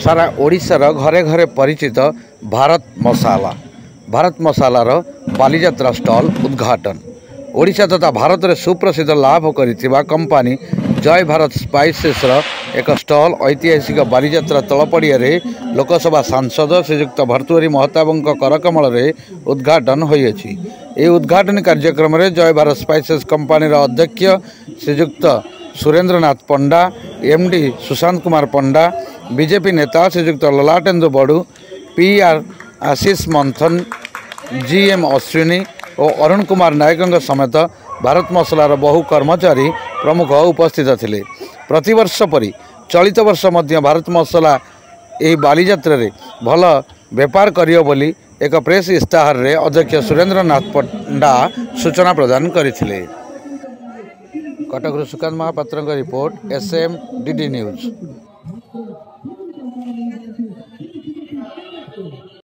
सारा ओडिशार घरे घरे परिचित भारत मसालार बालीजात्रा स्टॉल उद्घाटन। ओडिशा तथा भारत में सुप्रसिद्ध लाभ करिथिबा कंपनी जय भारत स्पाइसेस एक स्टॉल ऐतिहासिक बालीजात्रा तलपड़िया लोकसभा सांसद श्रीजुक्त भर्तृहरि महताबों करकमल उद्घाटन होइछि। यह उद्घाटन कार्यक्रम में जय भारत स्पाइसेस कंपनी अध्यक्ष श्रीजुक्त सुरेंद्रनाथ पंडा, एमडी सुशांत कुमार पंडा, बीजेपी नेता श्रीजुक्त ललाटेन्दु बड़ू, पीआर आशीष मंथन, जीएम अश्विनी और अरुण कुमार नायकों समेत भारत मसलार बहु कर्मचारी प्रमुख उपस्थित थिले। प्रतिवर्ष परी चलित वर्ष मध्य भारत मसला यह बालीजात्रा रे भल बेपार करियो बोली एक प्रेस इस्ताहार रे अध्यक्ष सुरेंद्रनाथ पंडा सूचना प्रदान करथिले। Cuttack Sukant Mahapatra report, SM DD news.